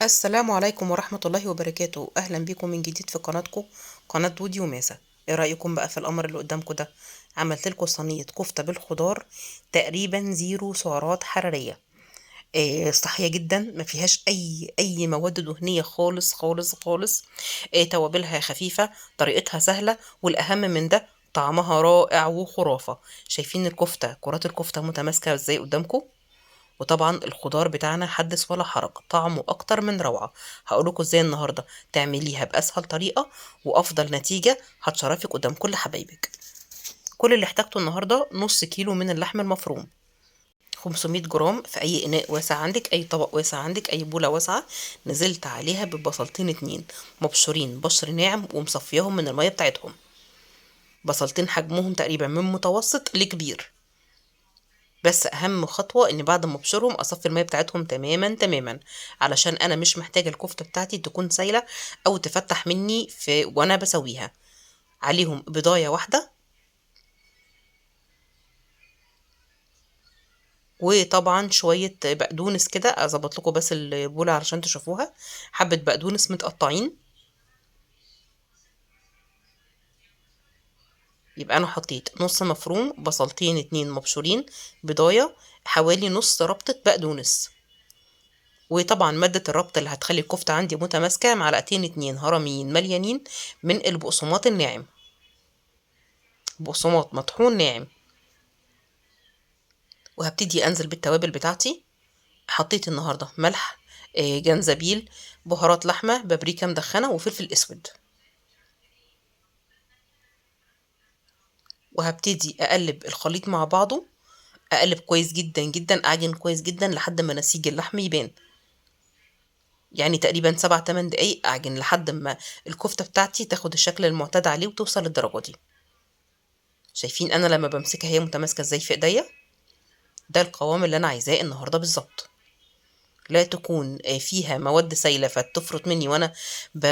السلام عليكم ورحمة الله وبركاته. أهلا بكم من جديد في قناتكم، قناة دودي وماسة. ايه رأيكم بقى في الأمر اللي قدامكم ده؟ عملت لكم صينية كفتة بالخضار، تقريبا زيرو سعرات حرارية. صحية جدا، ما فيهاش أي مواد دهنية خالص خالص خالص. توابلها خفيفة، طريقتها سهلة، والأهم من ده طعمها رائع وخرافة. شايفين الكفتة، كرات الكفتة متماسكة ازاي قدامكم؟ وطبعا الخضار بتاعنا حدث ولا حرج، طعمه اكتر من روعة. هقولكوا ازاي النهاردة تعمليها باسهل طريقة وافضل نتيجة هتشرفك قدام كل حبايبك. كل اللي احتاجته النهاردة نص كيلو من اللحم المفروم، 500 جرام في اي اناء واسع عندك، اي طبق واسع عندك، اي بولة واسعة. نزلت عليها ببصلتين اتنين مبشورين بشر ناعم ومصفياهم من المية بتاعتهم. بصلتين حجمهم تقريبا من متوسط لكبير. بس اهم خطوة ان بعد ما ابشرهم اصفي المية بتاعتهم تماما تماما، علشان انا مش محتاجة الكفتة بتاعتي تكون سايلة او تفتح مني وانا بسويها. عليهم بضاية واحدة، وطبعا شوية بقدونس كده اظبط لكم بس البولة علشان تشوفوها. حبة بقدونس متقطعين. يبقى انا حطيت نص مفروم، بصلتين اتنين مبشورين، بضاية، حوالي نص ربطة بقدونس. وطبعا مادة الربط اللي هتخلي الكفتة عندي متماسكة معلقتين اتنين هرميين مليانين من البقسماط الناعم، بقسماط مطحون ناعم. وهبتدي انزل بالتوابل بتاعتي. حطيت النهاردة ملح، جنزبيل، بهارات لحمة، بابريكا مدخنة، وفلفل اسود. وهبتدي اقلب الخليط مع بعضه، اقلب كويس جدا جدا، اعجن كويس جدا لحد ما نسيج اللحم يبان. يعني تقريبا 7 8 دقايق اعجن لحد ما الكفتة بتاعتي تاخد الشكل المعتاد عليه وتوصل للدرجة دي. شايفين انا لما بمسكها هي متماسكه ازاي في ايديا؟ ده القوام اللي انا عايزاه النهارده بالظبط. لا تكون فيها مواد سايله فتفرط مني وانا ب...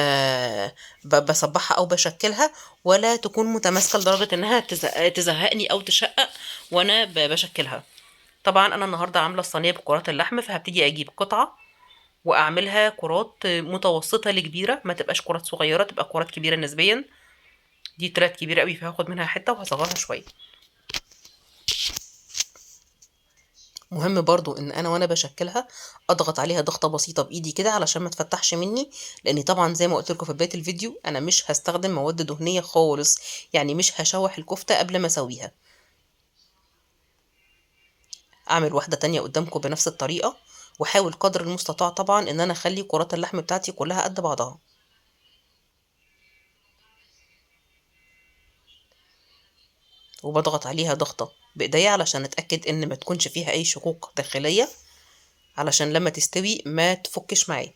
بصبحها او بشكلها، ولا تكون متماسكه لدرجه انها تزهقني او تشقق وانا بشكلها. طبعا انا النهارده عامله الصينيه بكرات اللحم، فهبتدي اجيب قطعه واعملها كرات متوسطه لكبيره، ما تبقاش كرات صغيره، تبقى كرات كبيره نسبيا. دي طلعت كبيره قوي فهاخد منها حته وهصغرها شويه. مهم برضو ان انا وانا بشكلها اضغط عليها ضغطة بسيطة بايدي كده علشان ما تفتحش مني، لان طبعا زي ما قلت لكم في بداية الفيديو انا مش هستخدم مواد دهنية خالص. يعني مش هشوح الكفتة قبل ما اسويها. اعمل واحدة تانية قدامكم بنفس الطريقة، واحاول قدر المستطاع طبعا ان انا اخلي كرات اللحم بتاعتي كلها قد بعضها. وبضغط عليها ضغطة بايديا علشان اتاكد ان ما تكونش فيها اي شقوق داخلية، علشان لما تستوي ما تفكش معايا.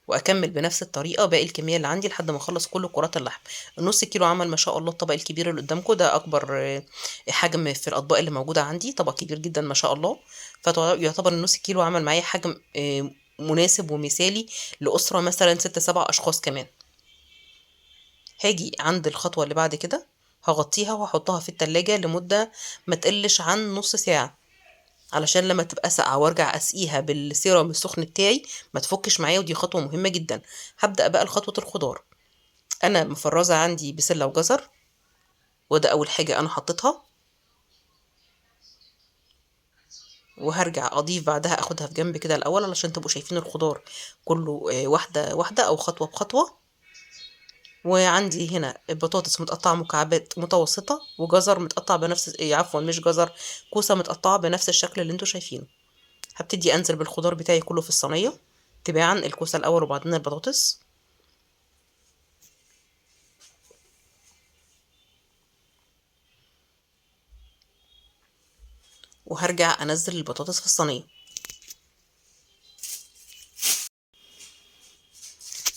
واكمل بنفس الطريقه باقي الكميه اللي عندي لحد ما اخلص كل كرات اللحم. النص كيلو عمل ما شاء الله. الطبق الكبير اللي قدامكم ده اكبر حجم في الاطباق اللي موجوده عندي، طبق كبير جدا ما شاء الله. فيعتبر النص كيلو عمل معايا حجم مناسب ومثالي لاسره مثلا 6 7 اشخاص كمان. هاجي عند الخطوه اللي بعد كده، هغطيها وهحطها في التلاجة لمده ما تقلش عن نص ساعه، علشان لما تبقى ساقعة وارجع اسقيها بالسيرم السخن بتاعي ما تفكش معايا. ودي خطوة مهمة جدا. هبدأ بقى لخطوة الخضار. انا مفرزة عندي بسلة وجزر، وده اول حاجة انا حطيتها. وهرجع اضيف بعدها، اخدها في جنب كده الاول علشان تبقوا شايفين الخضار كله واحدة واحدة او خطوة بخطوة. وعندي هنا بطاطس متقطعة مكعبات متوسطة، وجزر متقطع بنفس عفوا مش جزر، كوسة متقطعة بنفس الشكل اللي انتوا شايفينه. هبتدي انزل بالخضار بتاعي كله في الصينية، تباعا الكوسة الاول وبعدين البطاطس. وهرجع انزل البطاطس في الصينيه.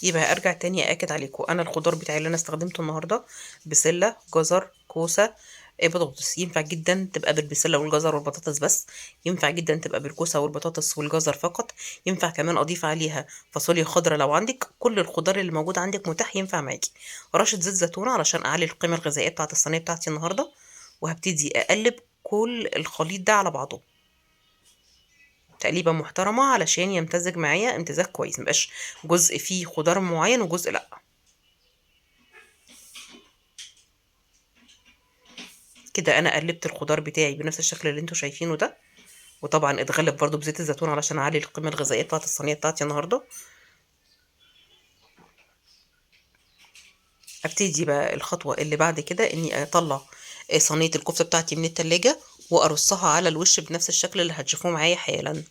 يبقى ارجع تاني اكد عليكم، انا الخضار بتاعي اللي انا استخدمته النهارده بسله، جزر، كوسه، بطاطس. ينفع جدا تبقى بالبسله والجزر والبطاطس بس، ينفع جدا تبقى بالكوسه والبطاطس والجزر فقط، ينفع كمان اضيف عليها فاصوليا خضراء. لو عندك كل الخضار اللي موجود عندك متاح ينفع معاكي. رشه زيت زيتون علشان اعلي القيمه الغذائيه بتاعه الصينيه بتاعتي النهارده. وهبتدي اقلب كل الخليط ده على بعضه. تقليبه محترمه علشان يمتزج معايا امتزاج كويس، مبقاش جزء فيه خضار معين وجزء لا. كده انا قلبت الخضار بتاعي بنفس الشكل اللي انتوا شايفينه ده، وطبعا اتغلب برضو بزيت الزيتون علشان اعلي القيمه الغذائيه بتاعه الصينيه بتاعتي النهارده. ابتدي بقى الخطوه اللي بعد كده اني اطلع صينيه الكفته بتاعتي من التلاجة وارصها على الوش بنفس الشكل اللي هتشوفوه معايا حالا.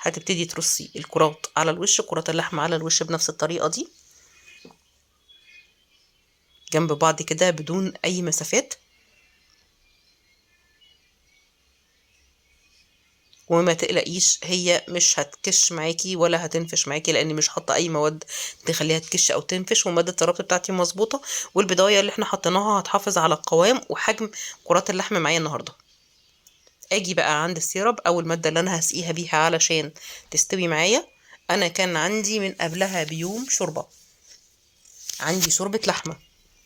هتبتدي ترصي الكرات على الوش، كرات اللحمه على الوش بنفس الطريقه دي جنب بعض كده بدون اي مسافات. وما تقلقيش هي مش هتكش معاكي ولا هتنفش معاكي، لاني مش حاطه اي مواد تخليها تكش او تنفش، وماده الربط بتاعتي مظبوطه، والبدايه اللي احنا حطيناها هتحافظ على القوام وحجم كرات اللحم معايا النهارده. اجي بقى عند السيرب او الماده اللي انا هسقيها بيها علشان تستوي معايا. انا كان عندي من قبلها بيوم شوربه، عندي شوربه لحمه.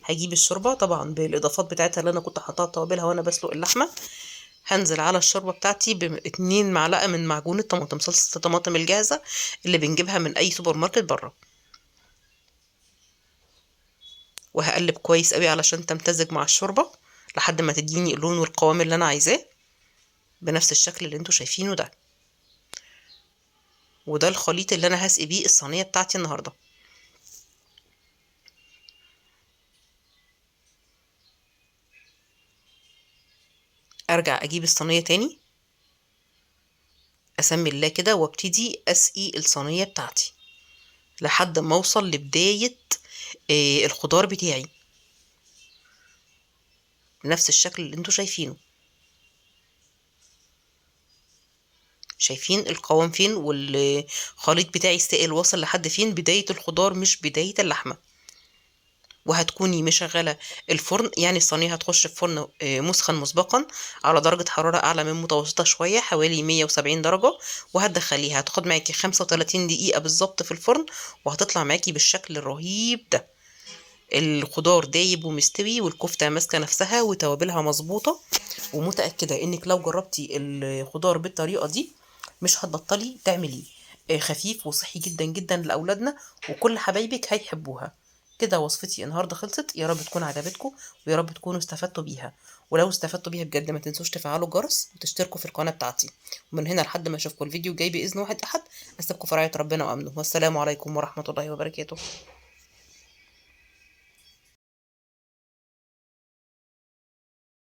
هجيب الشوربه طبعا بالاضافات بتاعتها اللي انا كنت حاطاها توابلها وانا بسلق اللحمه. هنزل على الشوربه بتاعتي باتنين معلقه من معجون الطماطم، صلصه الطماطم الجاهزه اللي بنجيبها من اي سوبر ماركت بره. وهقلب كويس قوي علشان تمتزج مع الشوربه لحد ما تديني اللون والقوام اللي انا عايزاه بنفس الشكل اللي انتوا شايفينه ده. وده الخليط اللي انا هسقي بيه الصينيه بتاعتي النهارده. ارجع اجيب الصينيه تاني، اسمي الله كده وابتدي اسقي الصينيه بتاعتي لحد ما اوصل لبدايه الخضار بتاعي بنفس الشكل اللي انتوا شايفينه. شايفين القوام فين والخليط بتاعي السائل واصل لحد فين؟ بداية الخضار مش بداية اللحمة. وهتكوني مشغلة الفرن، يعني الصينية هتخش في فرن مسخن مسبقا على درجة حرارة أعلى من متوسطة شوية، حوالي 170 درجة. وهتدخليها هتاخد معاكي 35 دقيقة بالظبط في الفرن، وهتطلع معاكي بالشكل الرهيب ده. الخضار دايب ومستوي والكفتة ماسكة نفسها وتوابلها مظبوطة. ومتأكدة انك لو جربتي الخضار بالطريقة دي مش هتبطلي تعمليه. خفيف وصحي جدا جدا لأولادنا، وكل حبايبك هيحبوها. كده وصفتي النهارده خلصت، يا رب تكون عجبتكم ويا رب تكونوا استفدتوا بيها. ولو استفدتوا بيها بجد ما تنسوش تفعلوا الجرس وتشتركوا في القناة بتاعتي. ومن هنا لحد ما اشوفكم الفيديو الجاي بإذن واحد أحد، أسيبكم في رعاية ربنا وأمنه، والسلام عليكم ورحمة الله وبركاته.